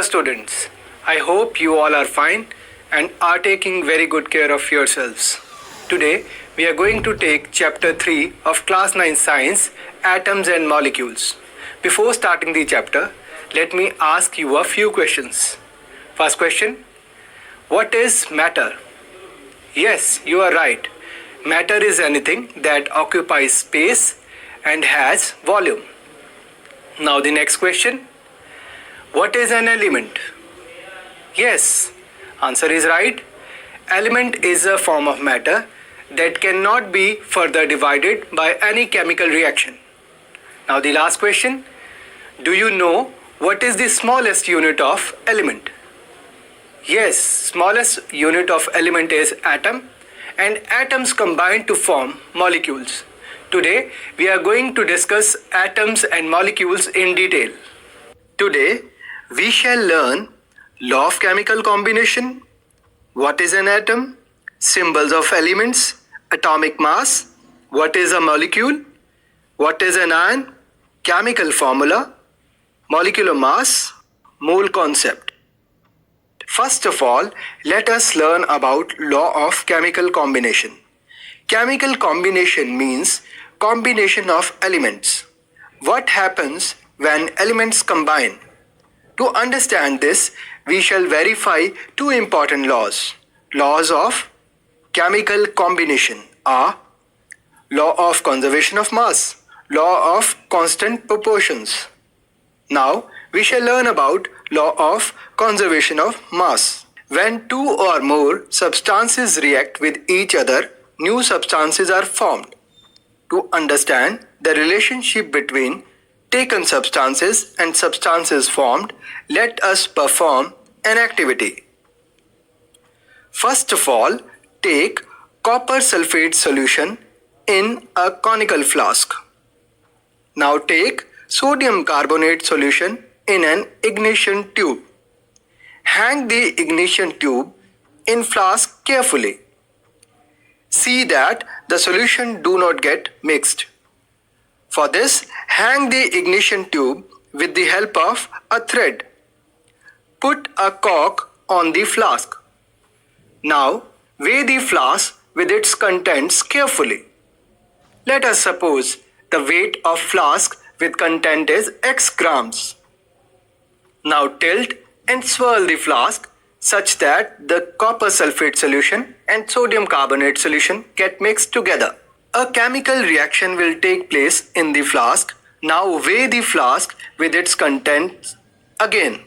Students, I hope you all are fine and are taking very good care of yourselves. Today, we are going to take chapter 3 of class 9 science, atoms and molecules. Before starting the chapter, let me ask you a few questions. First question, what is matter? Yes, you are right. Matter is anything that occupies space and has volume. Now the next question, what is an element? Yes, answer is right. Element is a form of matter that cannot be further divided by any chemical reaction. Now the last question, do you know what is the smallest unit of element? Yes, smallest unit of element is atom, and atoms combine to form molecules. Today we are going to discuss atoms and molecules in detail. Today we shall learn law of chemical combination, what is an atom, symbols of elements, atomic mass, what is a molecule, what is an ion, chemical formula, molecular mass, mole concept. First of all, let us learn about law of chemical combination. Chemical combination means combination of elements. What happens when elements combine? To understand this, we shall verify two important laws. Laws of chemical combination are law of conservation of mass, law of constant proportions. Now, we shall learn about law of conservation of mass. When two or more substances react with each other, new substances are formed. To understand the relationship between taken substances and substances formed, let us perform an activity. First of all, take copper sulfate solution in a conical flask. Now take sodium carbonate solution in an ignition tube. Hang the ignition tube in flask carefully. See that the solution do not get mixed. For this, hang the ignition tube with the help of a thread. Put a cork on the flask. Now, weigh the flask with its contents carefully. Let us suppose the weight of flask with content is X grams. Now tilt and swirl the flask such that the copper sulfate solution and sodium carbonate solution get mixed together. A chemical reaction will take place in the flask. Now weigh the flask with its contents again.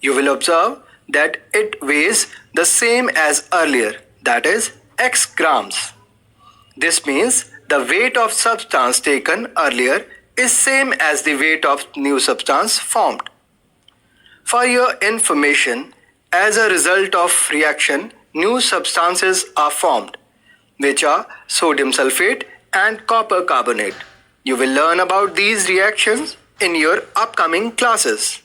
You will observe that it weighs the same as earlier, that is X grams. This means the weight of substance taken earlier is same as the weight of new substance formed. For your information, as a result of reaction, new substances are formed, which are sodium sulfate and copper carbonate. You will learn about these reactions in your upcoming classes.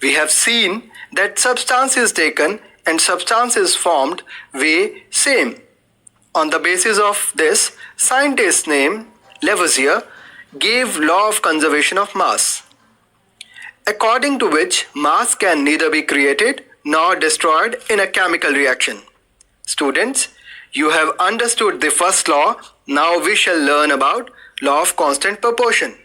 We have seen that substances taken and substances formed weigh same. On the basis of this, scientist named Lavoisier gave law of conservation of mass, according to which mass can neither be created nor destroyed in a chemical reaction. Students, you have understood the first law. Now we shall learn about law of constant proportion.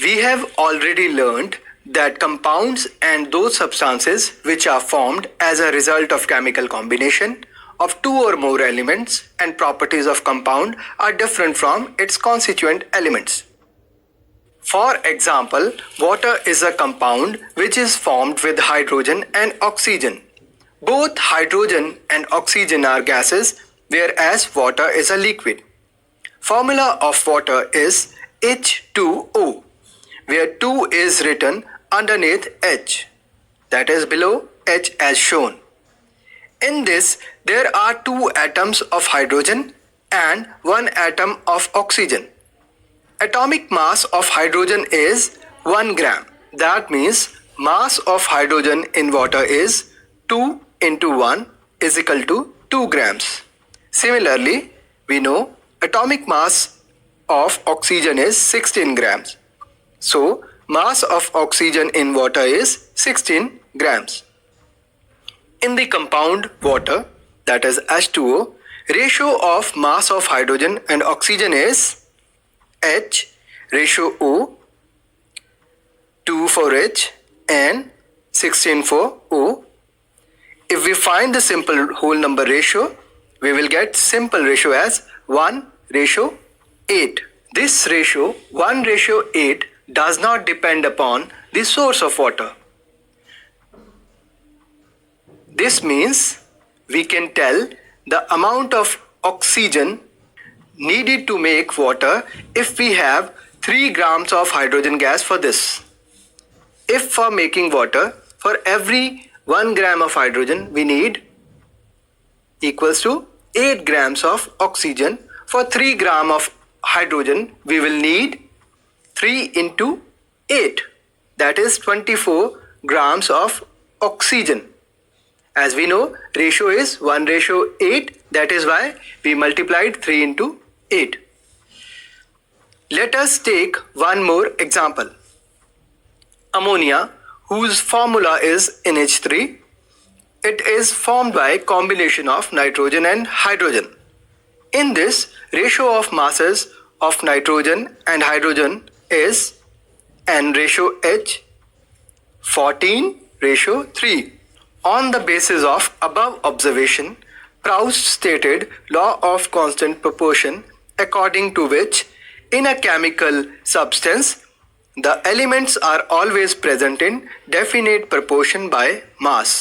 We have already learned that compounds and those substances which are formed as a result of chemical combination of two or more elements and properties of compound are different from its constituent elements. For example, water is a compound which is formed with hydrogen and oxygen. Both hydrogen and oxygen are gases, whereas water is a liquid. Formula of water is H2O, where 2 is written underneath H, that is below H as shown. In this, there are 2 atoms of hydrogen and 1 atom of oxygen. Atomic mass of hydrogen is 1 gram. That means mass of hydrogen in water is 2 into 1 is equal to 2 grams. Similarly, we know atomic mass of oxygen is 16 grams. So, mass of oxygen in water is 16 grams. In the compound water, that is H2O, ratio of mass of hydrogen and oxygen is H ratio O, 2 for H and 16 for O. If we find the simple whole number ratio, we will get simple ratio as 1:8. This ratio 1:8 does not depend upon the source of water. This means we can tell the amount of oxygen needed to make water if we have 3 grams of hydrogen gas for this. If for making water, for every 1 gram of hydrogen we need equals to 8 grams of oxygen. For 3 gram of hydrogen we will need 3 into 8, that is 24 grams of oxygen. As we know, ratio is 1:8, that is why we multiplied 3 into 8. Let us take one more example. Ammonia, whose formula is NH3, it is formed by combination of nitrogen and hydrogen. In this, ratio of masses of nitrogen and hydrogen is N ratio H 14:3. On the basis of above observation, Proust stated law of constant proportion, according to which in a chemical substance the elements are always present in definite proportion by mass.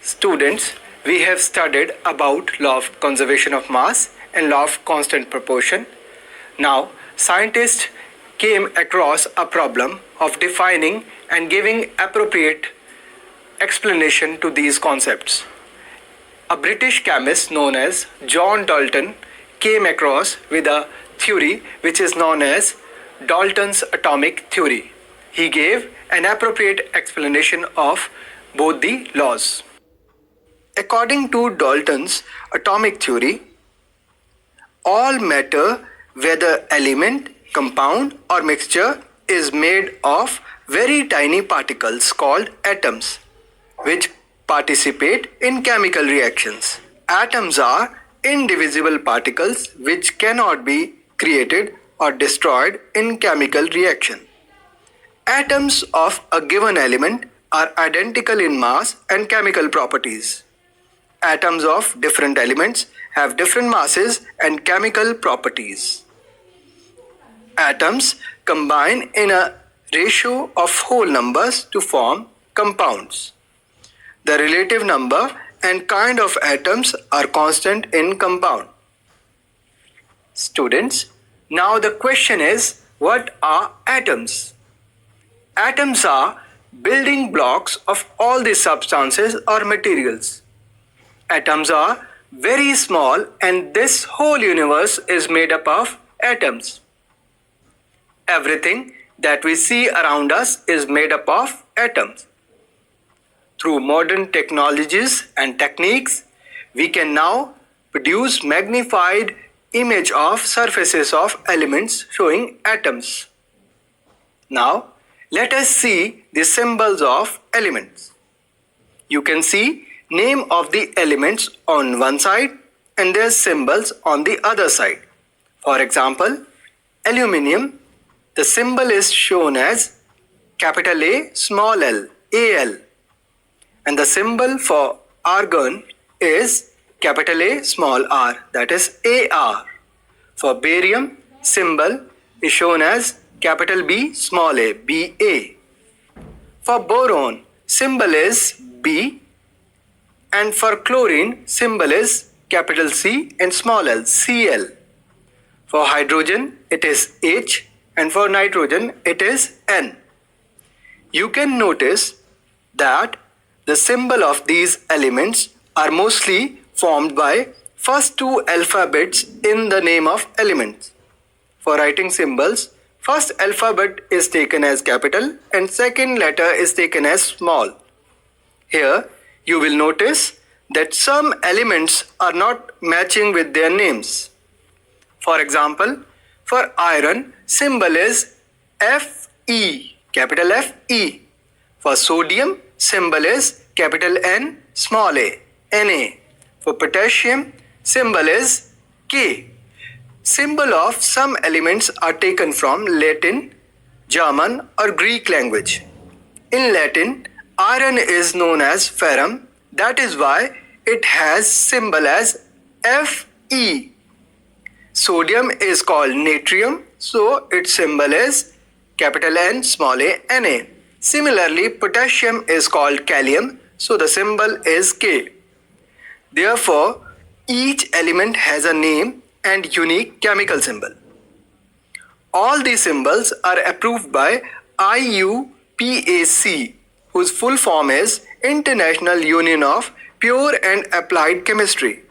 Students, we have studied about law of conservation of mass and law of constant proportion. Now, scientists came across a problem of defining and giving appropriate explanation to these concepts. A British chemist known as John Dalton came across with a theory which is known as Dalton's atomic theory. He gave an appropriate explanation of both the laws. According to Dalton's atomic theory, all matter, whether element, compound or mixture, is made of very tiny particles called atoms, which participate in chemical reactions. Atoms are indivisible particles which cannot be created or destroyed in chemical reaction. Atoms of a given element are identical in mass and chemical properties. Atoms of different elements have different masses and chemical properties. Atoms combine in a ratio of whole numbers to form compounds. The relative number and kind of atoms are constant in compound. Students, now the question is, what are atoms? Atoms are building blocks of all the substances or materials. Atoms are very small and this whole universe is made up of atoms. Everything that we see around us is made up of atoms. Through modern technologies and techniques, we can now produce magnified image of surfaces of elements showing atoms. Now, let us see the symbols of elements. You can see name of the elements on one side and their symbols on the other side. For example, aluminium, the symbol is shown as capital A, small l, Al. And the symbol for argon is capital A, small r, that is Ar. For barium, symbol is shown as capital B, small a, Ba. For boron, symbol is B. And for chlorine, symbol is capital C and small l, Cl. For hydrogen, it is H, and for nitrogen, it is N. You can notice that the symbol of these elements are mostly formed by first 2 alphabets in the name of elements. For writing symbols, first alphabet is taken as capital and second letter is taken as small. Here, you will notice that some elements are not matching with their names. For example, for iron, symbol is Fe, capital Fe. For sodium, symbol is capital N, small a, Na. For potassium, symbol is K. Symbol of some elements are taken from Latin, German or Greek language. In Latin, iron is known as ferrum. That is why it has symbol as Fe. Sodium is called natrium, so its symbol is capital N, small a, Na. Similarly, potassium is called kalium, so the symbol is K. Therefore, each element has a name and unique chemical symbol. All these symbols are approved by IUPAC, whose full form is International Union of Pure and Applied Chemistry,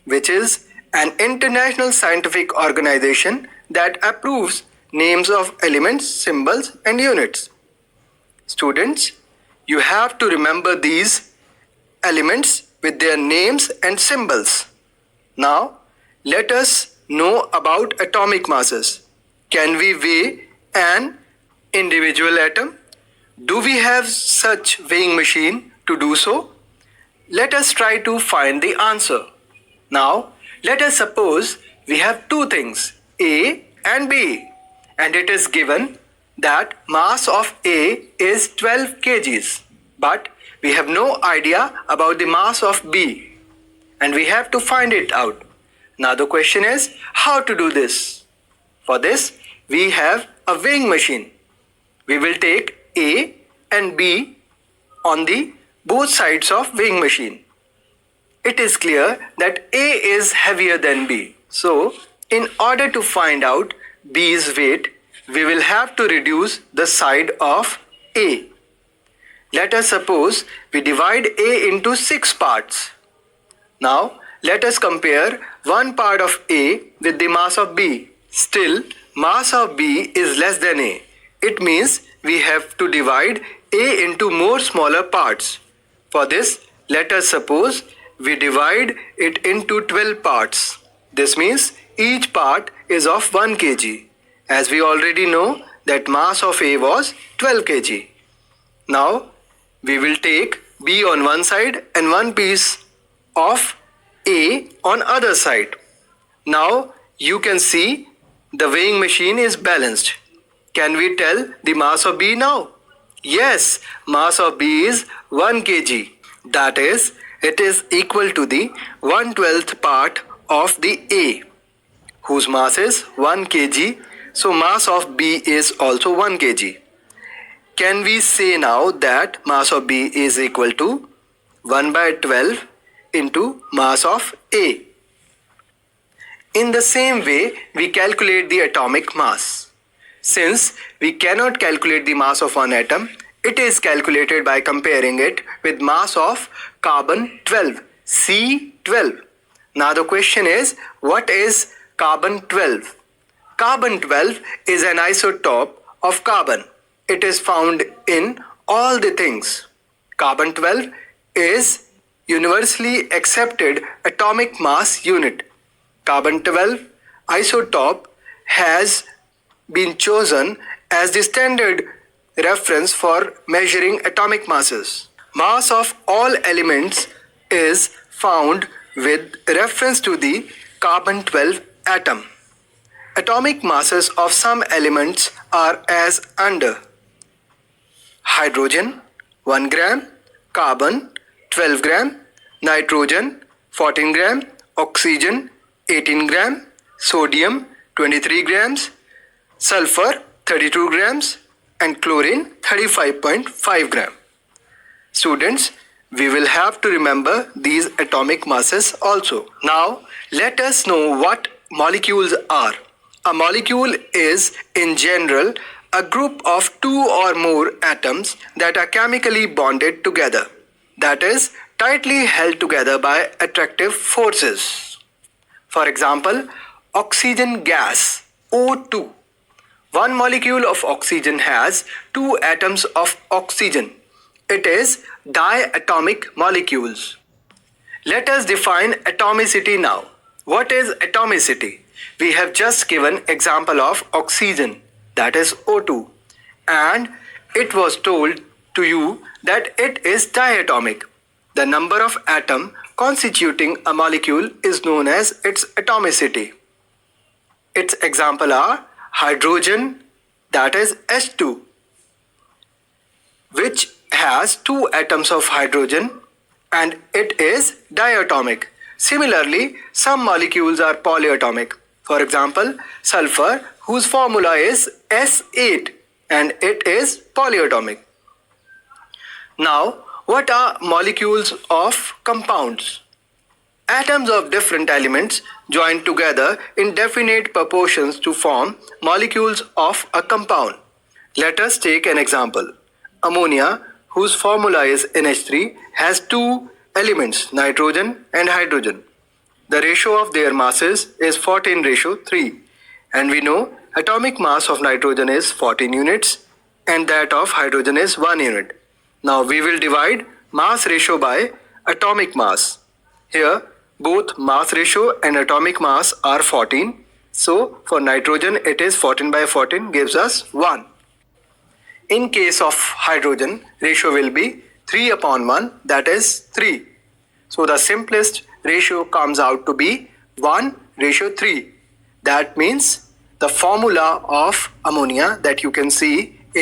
which is an international scientific organization that approves names of elements, symbols, and units. Students, you have to remember these elements with their names and symbols. Now, let us know about atomic masses. Can we weigh an individual atom? Do we have such weighing machine to do so? Let us try to find the answer. Now, let us suppose we have two things, A and B, and it is given that mass of A is 12 kgs, but we have no idea about the mass of B, and we have to find it out. Now the question is how to do this. For this, we have a weighing machine. We will take A and B on the both sides of weighing machine. It is clear that A is heavier than B. So, in order to find out B's weight, we will have to reduce the side of A. Let us suppose we divide A into 6 parts. Now, let us compare one part of A with the mass of B. Still, mass of B is less than A. It means we have to divide A into more smaller parts. For this, let us suppose we divide it into 12 parts. This means each part is of 1 kg. As we already know that mass of A was 12 kg. Now, we will take B on one side and one piece of A on other side. Now, you can see the weighing machine is balanced. Can we tell the mass of B now? Yes, mass of B is 1 kg. That is, it is equal to the 1/12th part of the A, whose mass is 1 kg. So mass of B is also 1 kg. Can we say now that mass of B is equal to 1/12 into mass of A? In the same way, we calculate the atomic mass. Since we cannot calculate the mass of one atom, it is calculated by comparing it with mass of carbon-12, C12. Now the question is, what is carbon-12? Carbon-12 is an isotope of carbon. It is found in all the things. Carbon-12 is universally accepted atomic mass unit. Carbon-12 isotope has been chosen as the standard reference for measuring atomic masses. Mass of all elements is found with reference to the carbon-12 atom. Atomic masses of some elements are as under: hydrogen 1 gram, carbon 12 gram, nitrogen 14 gram, oxygen 18 gram, sodium 23 grams, sulfur 32 grams, and chlorine 35.5 gram. Students, we will have to remember these atomic masses also. Now, let us know what molecules are. A molecule is, in general, a group of 2 or more atoms that are chemically bonded together. That is, tightly held together by attractive forces. For example, oxygen gas, O2. One molecule of oxygen has 2 atoms of oxygen. It is diatomic molecules. Let us define atomicity now. What is atomicity? We have just given example of oxygen, that is O2, and it was told to you that it is diatomic. The number of atoms constituting a molecule is known as its atomicity. Its examples are hydrogen, that is H2, which has 2 atoms of hydrogen and it is diatomic. Similarly, some molecules are polyatomic. For example, sulfur, whose formula is S8 and it is polyatomic. Now, what are molecules of compounds? Atoms of different elements join together in definite proportions to form molecules of a compound. Let us take an example. Ammonia, whose formula is NH3, has 2 elements, nitrogen and hydrogen. The ratio of their masses is 14:3, and we know atomic mass of nitrogen is 14 units and that of hydrogen is 1 unit. Now we will divide mass ratio by atomic mass. Here both mass ratio and atomic mass are 14. So for nitrogen it is 14/14 gives us 1. In case of hydrogen, ratio will be 3/1, that is 3. So the simplest ratio comes out to be 1:3. That means the formula of ammonia that you can see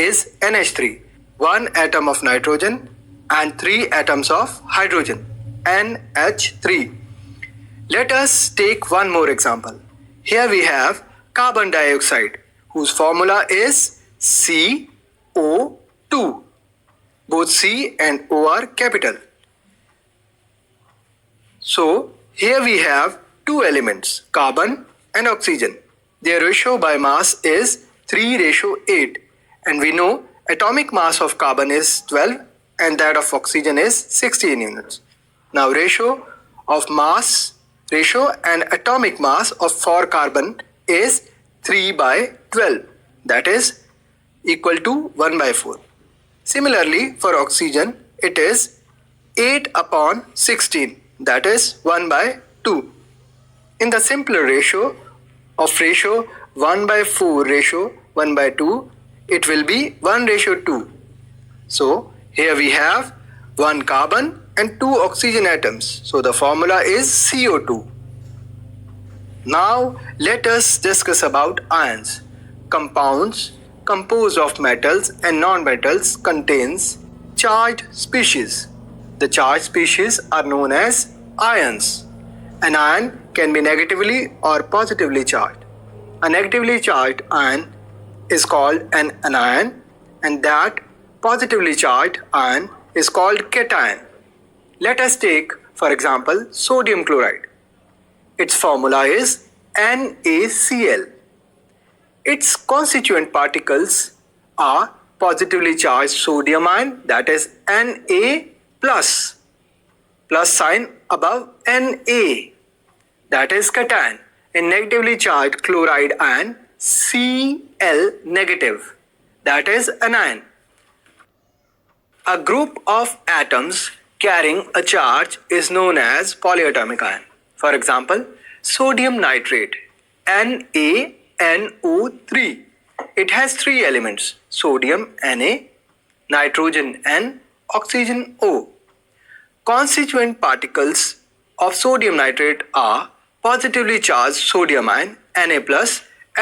is NH3. 1 atom of nitrogen and 3 atoms of hydrogen, NH3. Let us take one more example. Here we have carbon dioxide, whose formula is CO2. Both C and O are capital. So here we have 2 elements, carbon and oxygen. Their ratio by mass is 3:8, and we know atomic mass of carbon is 12 and that of oxygen is 16 units. Now ratio and atomic mass of for carbon is 3/12, that is equal to 1/4. Similarly, for oxygen it is 8/16, that is 1/2. In the simpler ratio 1/4 ratio 1/2, it will be 1:2. So here we have 1 carbon and 2 oxygen atoms. So the formula is CO2. Now let us discuss about ions. Compounds composed of metals and non-metals contains charged species. The charged species are known as ions. An ion can be negatively or positively charged. A negatively charged ion is called an anion, and that positively charged ion is called cation. Let us take, for example, sodium chloride. Its formula is NaCl. Its constituent particles are positively charged sodium ion, that is Na plus sign above Na, that is cation, and negatively charged chloride ion Cl negative, that is anion. A group of atoms carrying a charge is known as polyatomic ion. For example, sodium nitrate NaNO3. It has 3 elements, sodium Na, nitrogen N, oxygen O. Constituent particles of sodium nitrate are positively charged sodium ion Na plus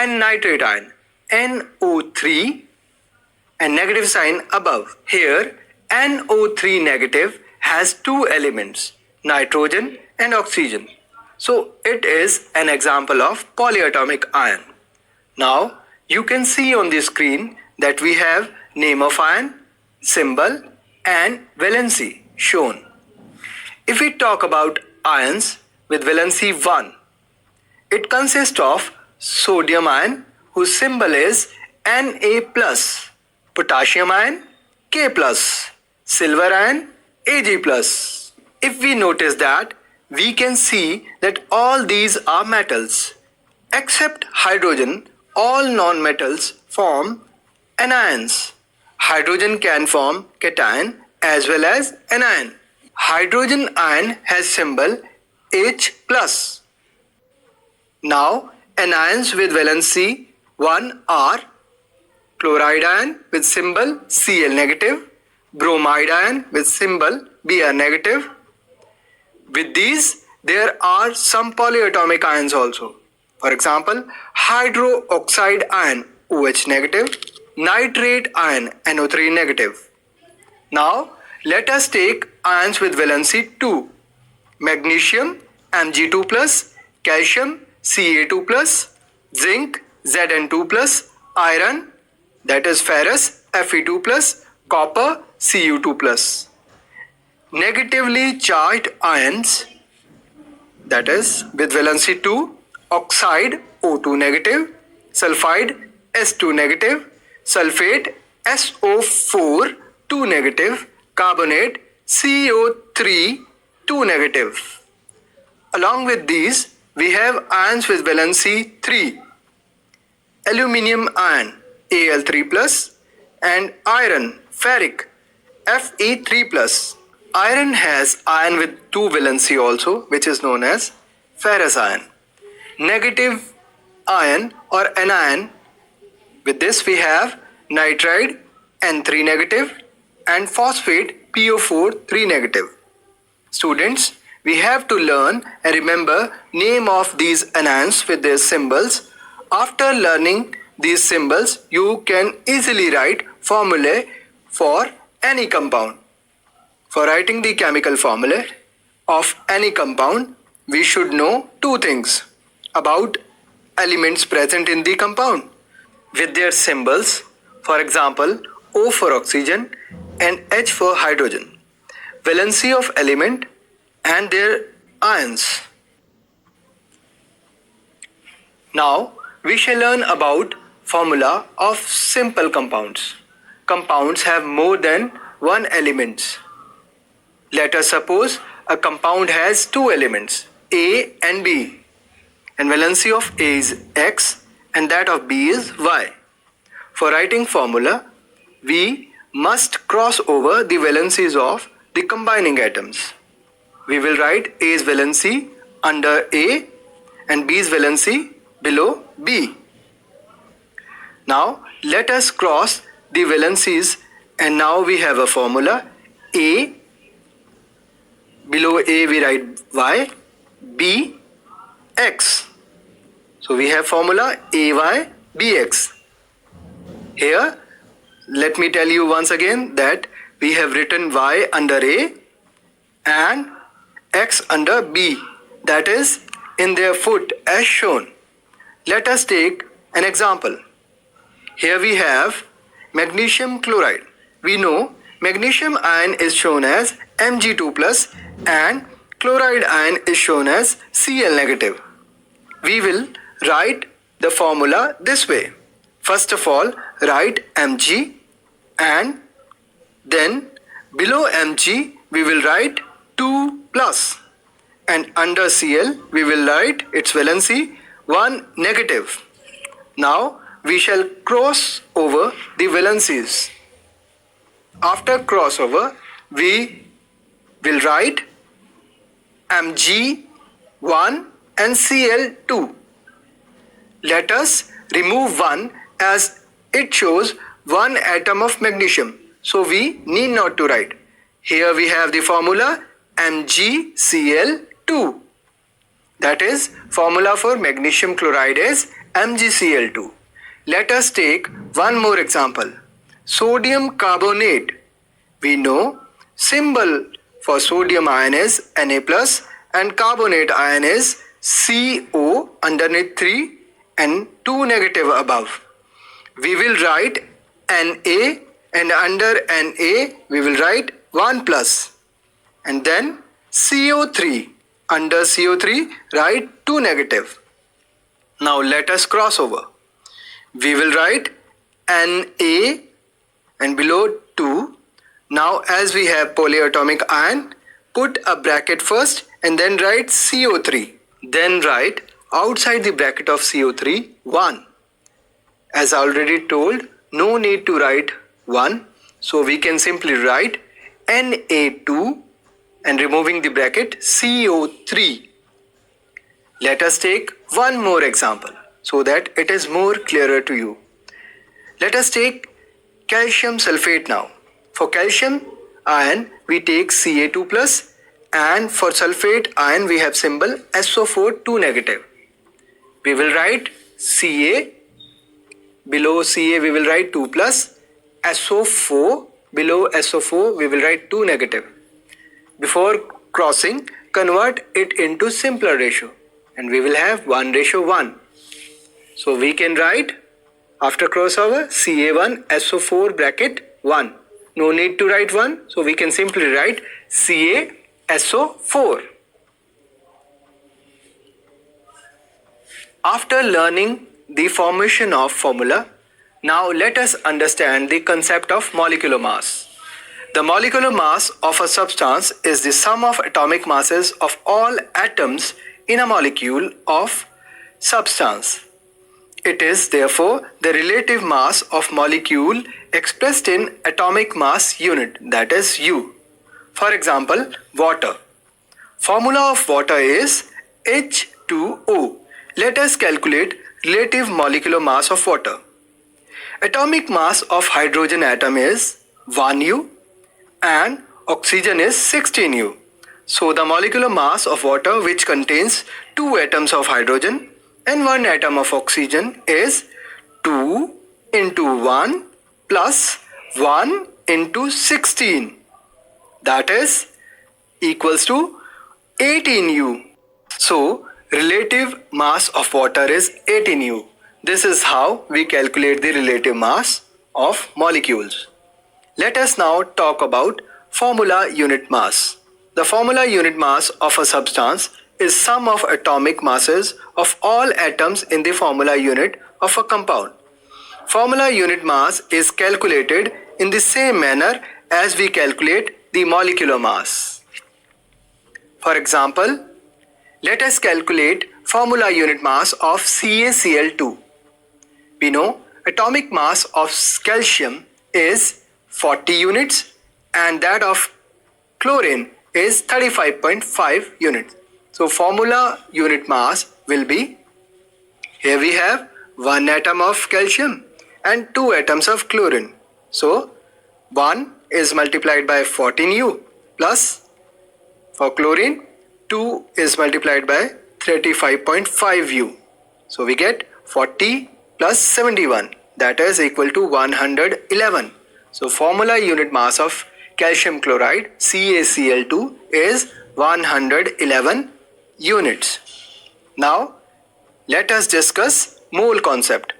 and nitrate ion NO3 and negative sign above. Here NO3 negative has 2 elements, nitrogen and oxygen. So it is an example of polyatomic ion. Now you can see on the screen that we have name of ion, symbol and valency shown. If we talk about ions with valency 1, it consists of sodium ion whose symbol is Na plus, potassium ion K plus, silver ion Ag plus. If we notice that, we can see that all these are metals. Except hydrogen, all non-metals form anions. Hydrogen can form cation as well as anion. Hydrogen ion has symbol H plus. Now anions with valency 1 are chloride ion with symbol Cl negative, bromide ion with symbol Br negative. With these, there are some polyatomic ions also. For example, hydroxide ion OH negative, nitrate ion NO3 negative. Now, let us take ions with valency 2. Magnesium Mg2 plus, calcium Ca2 plus, zinc Zn2 plus, iron that is ferrous Fe2 plus, copper Cu2 plus. Negatively charged ions, that is with valency 2, oxide O2 negative, sulfide S2 negative, sulfate SO4 2 negative, carbonate CO3 2 negative. Along with these, we have ions with valency 3, aluminium ion Al3 plus, and iron ferric Fe3 plus. Iron has ion with 2 valency also, which is known as ferrous ion. Negative ion or anion, with this we have nitride N3 negative and phosphate PO4 3 negative. Students, we have to learn and remember name of these anions with their symbols. After learning these symbols, you can easily write formulae for any compound. For writing the chemical formula of any compound, we should know 2 things about elements present in the compound with their symbols. For example, O for oxygen and H for hydrogen. Valency of element and their ions. Now, we shall learn about formula of simple compounds. Compounds have more than one element. Let us suppose a compound has 2 elements, A and B, and valency of A is X and that of B is Y. For writing formula, we must cross over the valencies of the combining atoms. We will write A's valency under A and B's valency below B. Now let us cross the valencies, and now we have a formula. A, below A we write Y, B, X. So we have formula AY, BX. Here, let me tell you once again that we have written Y under A and X under B, that is in their foot as shown. Let us take an example. Here we have magnesium chloride. We know magnesium ion is shown as Mg2 plus and chloride ion is shown as Cl negative. We will write the formula this way. First of all, write Mg and then below Mg we will write 2 plus and under Cl we will write its valency 1 negative. Now we shall cross over the valencies. After crossover, we will write Mg1 and Cl2. Let us remove 1 as it shows 1 atom of magnesium. So we need not to write. Here we have the formula MgCl2. That is, formula for magnesium chloride is MgCl2. Let us take one more example. Sodium carbonate. We know symbol for sodium ion is Na plus and carbonate ion is CO underneath 3 and 2 negative above. We will write Na and under Na we will write 1 plus and then CO3. Under CO3 write 2 negative. Now let us cross over. We will write Na and below 2. Now as we have polyatomic ion, put a bracket first and then write CO3. Then write outside the bracket of CO3 1. As already told, no need to write 1. So we can simply write Na2 and removing the bracket CO3. Let us take one more example so that it is more clearer to you. Let us take calcium sulfate now. For calcium ion, we take Ca2 plus, and for sulfate ion, we have symbol SO4 2 negative. We will write Ca, below Ca we will write 2 plus, SO4, below SO4 we will write 2 negative. Before crossing, convert it into simpler ratio and we will have 1:1. So we can write after crossover Ca1 SO4 bracket 1. No need to write 1, so we can simply write Ca SO4. After learning the formation of formula, now let us understand the concept of molecular mass. The molecular mass of a substance is the sum of atomic masses of all atoms in a molecule of substance. It is therefore the relative mass of molecule expressed in atomic mass unit, that is U. For example, water. Formula of water is H2O. Let us calculate relative molecular mass of water. Atomic mass of hydrogen atom is 1U and oxygen is 16U. So the molecular mass of water, which contains 2 atoms of hydrogen and 1 atom of oxygen, is 2 into 1 plus 1 into 16. That is equals to 18U. So relative mass of water is 18U. This is how we calculate the relative mass of molecules. Let us now talk about formula unit mass. The formula unit mass of a substance is sum of atomic masses of all atoms in the formula unit of a compound. Formula unit mass is calculated in the same manner as we calculate the molecular mass. For example, let us calculate formula unit mass of CaCl2. We know atomic mass of calcium is 40 units and that of chlorine is 35.5 units. So formula unit mass will be, here we have 1 atom of calcium and 2 atoms of chlorine. So 1 is multiplied by 14U plus for chlorine 2 is multiplied by 35.5U. So we get 40 plus 71, that is equal to 111. So formula unit mass of calcium chloride CaCl2 is 111 units. Now let us discuss mole concept.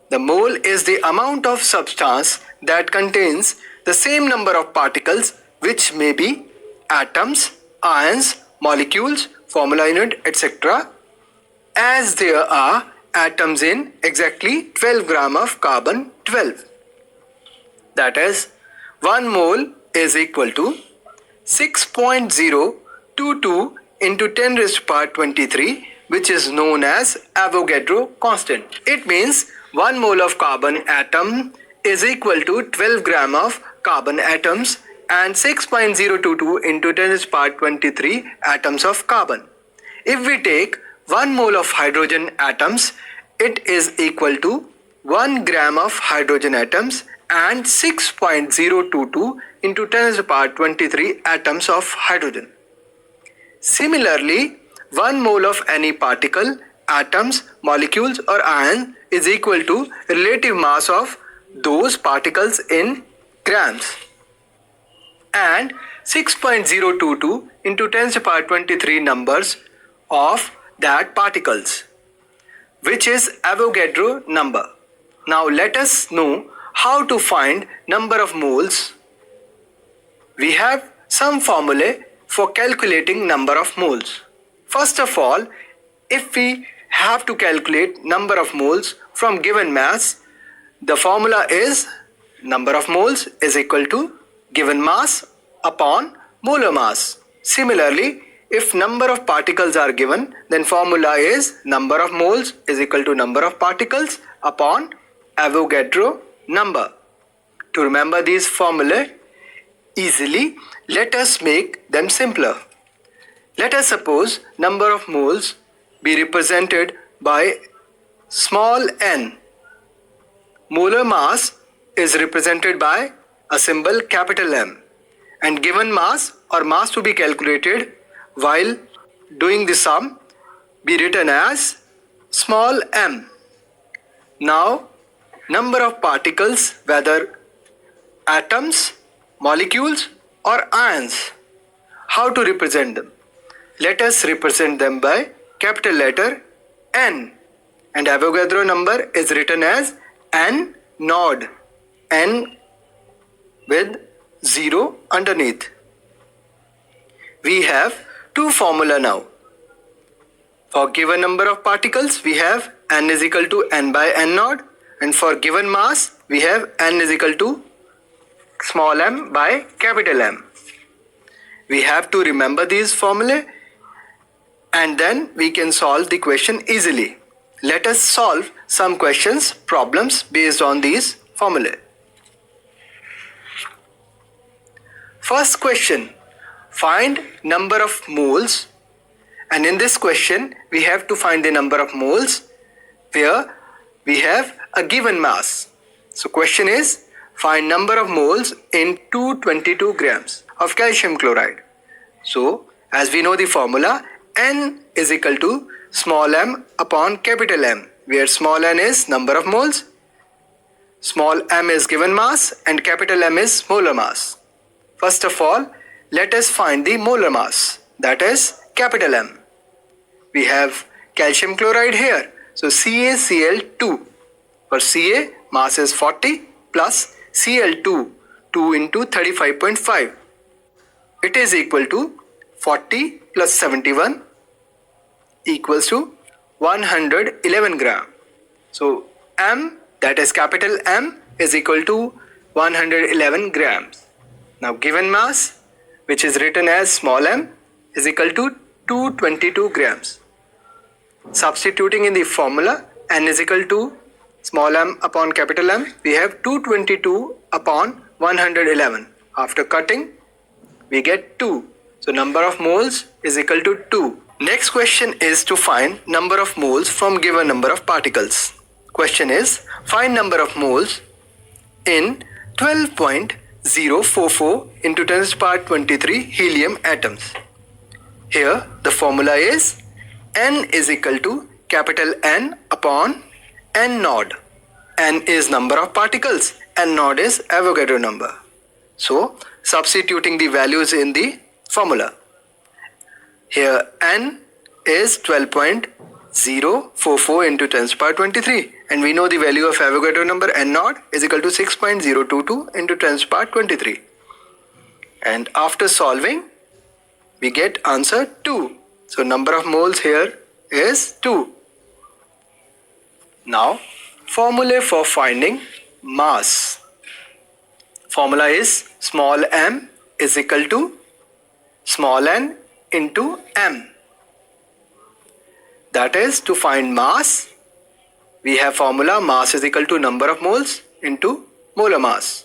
The mole is the amount of substance that contains the same number of particles, which may be atoms, ions, molecules, formula unit, etc., as there are atoms in exactly 12 gram of carbon 12. That is 1 mole is equal to 6.022 into 10 raised to power 23, which is known as Avogadro constant. It means 1 mole of carbon atom is equal to 12 gram of carbon atoms and 6.022 into 10 raised to power 23 atoms of carbon. If we take 1 mole of hydrogen atoms, it is equal to 1 gram of hydrogen atoms and 6.022 into 10 raised to power 23 atoms of hydrogen. Similarly, 1 mole of any particle, atoms, molecules or ion is equal to relative mass of those particles in grams and 6.022 into 10 to the power 23 numbers of that particles, which is Avogadro number. Now let us know how to find number of moles. We have some formulae for calculating number of moles. First of all, if we have to calculate number of moles from given mass, the formula is number of moles is equal to given mass upon molar mass. Similarly, if number of particles are given, then formula is number of moles is equal to number of particles upon Avogadro number. To remember these formulae easily, let us make them simpler. Let us suppose number of moles be represented by small n. Molar mass is represented by a symbol capital M, and given mass or mass to be calculated while doing the sum be written as small m. Now, number of particles, whether atoms, molecules or ions, how to represent them? Let us represent them by capital letter N, and Avogadro number is written as N naught, N with 0 underneath. We have two formula now. For given number of particles, we have N is equal to N by N naught, and for given mass, we have N is equal to small m by capital M. We have to remember these formulae, and then we can solve the question easily. Let us solve some questions, problems based on these formulae. First question, find number of moles, and in this question we have to find the number of moles where we have a given mass. So question is, find number of moles in 222 grams of calcium chloride. So as we know the formula, N is equal to small m upon capital M, where small n is number of moles, small m is given mass, and capital M is molar mass. First of all, let us find the molar mass, that is capital M. We have calcium chloride here, so CaCl2. For Ca, mass is 40 plus Cl2, 2 into 35.5. It is equal to 40 plus 71 equals to 111 gram. So M, that is capital M, is equal to 111 grams. Now given mass, which is written as small m, is equal to 222 grams. Substituting in the formula, N is equal to small m upon capital M, we have 222 upon 111. After cutting, we get 2. So number of moles is equal to 2. Next question is to find number of moles from given number of particles. Question is, find number of moles in 12.044 into 10 to the power 23 helium atoms. Here the formula is N is equal to capital N upon N naught. N is number of particles, N naught is Avogadro number. So substituting the values in the formula. Here N is 12.044 into 10 to the power 23, and we know the value of Avogadro number N naught is equal to 6.022 into 10 to the power 23. And after solving, we get answer 2. So number of moles here is 2. Now formula for finding mass. Formula is small m is equal to small n into m. That is, to find mass, we have formula mass is equal to number of moles into molar mass.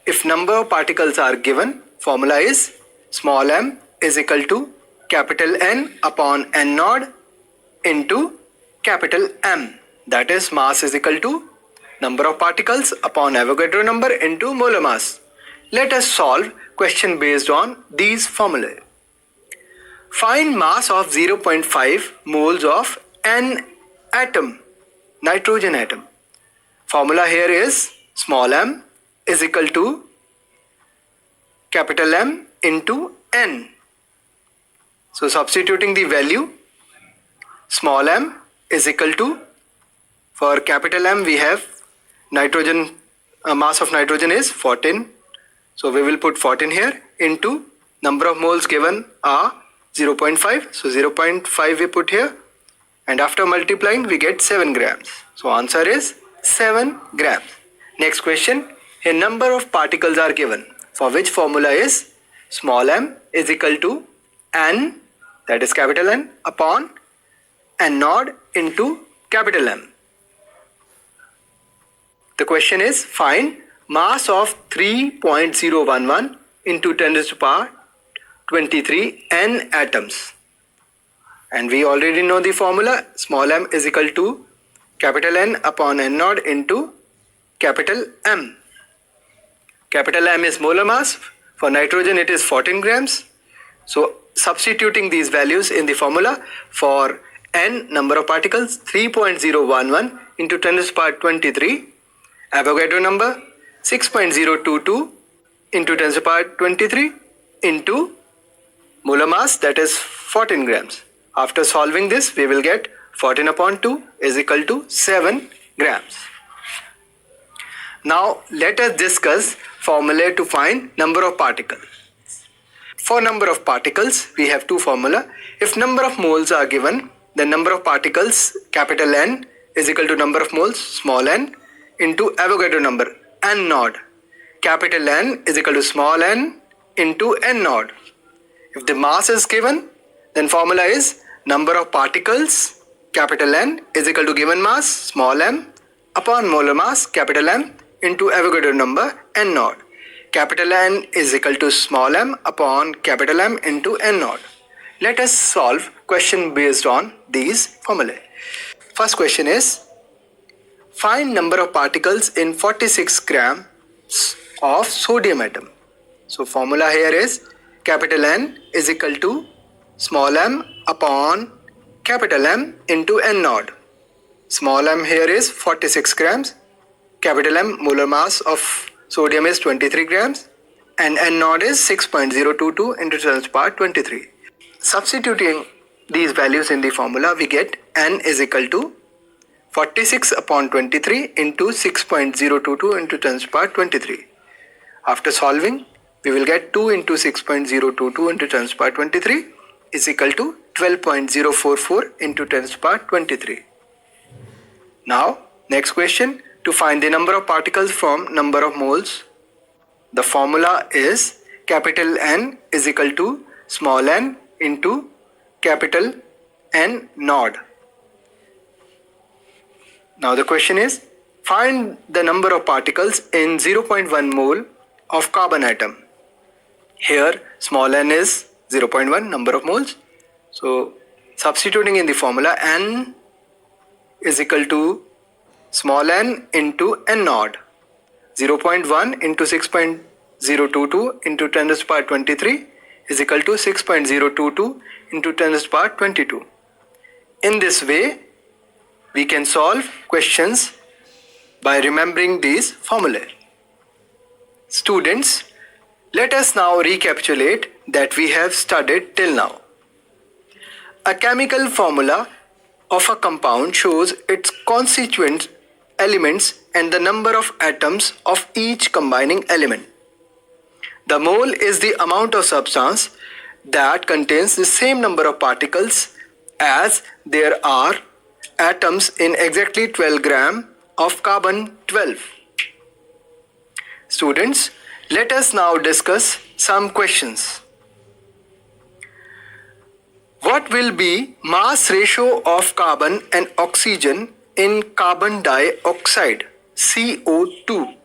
If number of particles are given, formula is small m is equal to capital N upon N naught into capital M. That is, mass is equal to number of particles upon Avogadro number into molar mass. Let us solve question based on these formulae. Find mass of 0.5 moles of N atom, nitrogen atom. Formula here is small m is equal to capital M into N. So substituting the value, small m is equal to, for capital M we have nitrogen, mass of nitrogen is 14. So we will put 14 here into number of moles given are 0.5. So 0.5 we put here, and after multiplying we get 7 grams. So answer is 7 grams. Next question, a number of particles are given, for which formula is small m is equal to N, that is capital N, upon N naught into capital M. The question is, find mass of 3.011 into 10 to the power 23 N atoms. And we already know the formula, small m is equal to capital N upon N naught into capital M. Capital M is molar mass. For nitrogen it is 14 grams. So substituting these values in the formula, for N number of particles 3.011 into 10 to the power 23, Avogadro number 6.022 into 10 to the power 23 into molar mass, that is 14 grams. After solving this, we will get 14 upon 2 is equal to 7 grams. Now let us discuss formula to find number of particles. For number of particles, we have two formula. If number of moles are given, then number of particles capital N is equal to number of moles small n into Avogadro number N naught. Capital N is equal to small n into N naught. If the mass is given, then formula is number of particles capital N is equal to given mass small m upon molar mass capital M into Avogadro number N naught. Capital N is equal to small m upon capital M into N naught. Let us solve question based on these formulae. First question is, find number of particles in 46 grams of sodium atom. So formula here is capital N is equal to small m upon capital M into N naught. Small m here is 46 grams, capital M molar mass of sodium is 23 grams, and N naught is 6.022 into 10 to the power 23. Substituting these values in the formula, we get N is equal to 46 upon 23 into 6.022 into 10 to the power 23. After solving, we will get 2 into 6.022 into 10 to the power 23 is equal to 12.044 into 10 to the power 23. Now, next question, to find the number of particles from number of moles, the formula is capital N is equal to small n into capital N naught. Now the question is, find the number of particles in 0.1 mole of carbon atom. Here small n is 0.1 number of moles. So substituting in the formula, N is equal to small n into N naught. 0.1 into 6.022 into 10 to the power 23 is equal to 6.022 into 10 to the power 22. In this way, we can solve questions by remembering these formulae. Students, let us now recapitulate that we have studied till now. A chemical formula of a compound shows its constituent elements and the number of atoms of each combining element. The mole is the amount of substance that contains the same number of particles as there are atoms in exactly 12 grams of carbon-12. Students, let us now discuss some questions. What will be mass ratio of carbon and oxygen in carbon dioxide, CO2?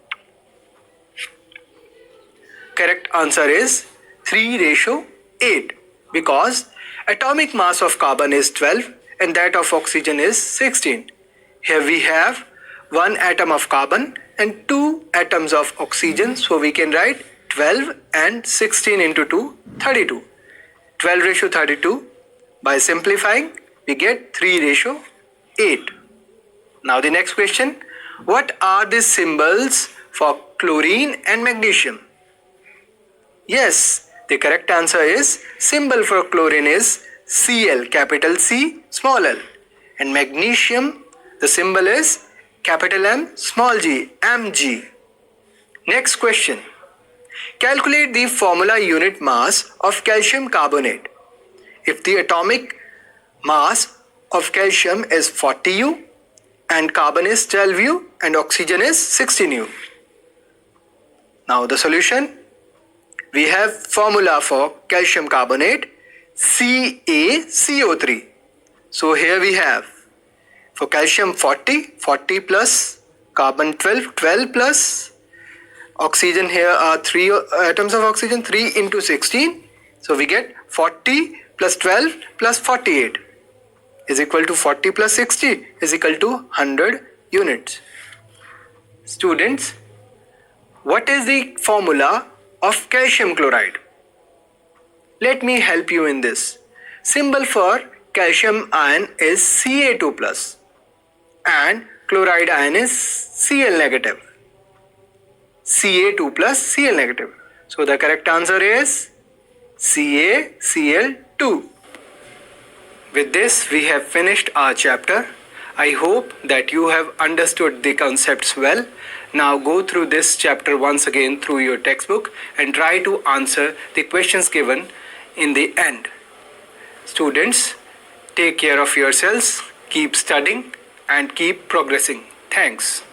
Correct answer is 3:8 because atomic mass of carbon is 12 and that of oxygen is 16. Here we have one atom of carbon and two atoms of oxygen, so we can write 12 and 16 into 2, 32. 12:32. By simplifying, we get 3:8. Now the next question, what are the symbols for chlorine and magnesium? Yes, the correct answer is symbol for chlorine is Cl, capital C, small l, and magnesium, the symbol is capital M, small g, Mg. Next question, calculate the formula unit mass of calcium carbonate. If the atomic mass of calcium is 40U and carbon is 12U and oxygen is 16U. Now the solution, we have formula for calcium carbonate CaCO3. So here we have for calcium 40 plus carbon 12 plus oxygen, here are 3 atoms of oxygen, 3 into 16. So we get 40 plus 12 plus 48 is equal to 40 plus 60 is equal to 100 units. Students, What is the formula of calcium chloride? Let me help you in this. Symbol for calcium ion is Ca2 plus and chloride ion is Cl negative. Ca2 plus Cl negative. So the correct answer is CaCl2. With this, we have finished our chapter. I hope that you have understood the concepts well. Now go through this chapter once again through your textbook and try to answer the questions given in the end. Students, take care of yourselves, keep studying and keep progressing. Thanks.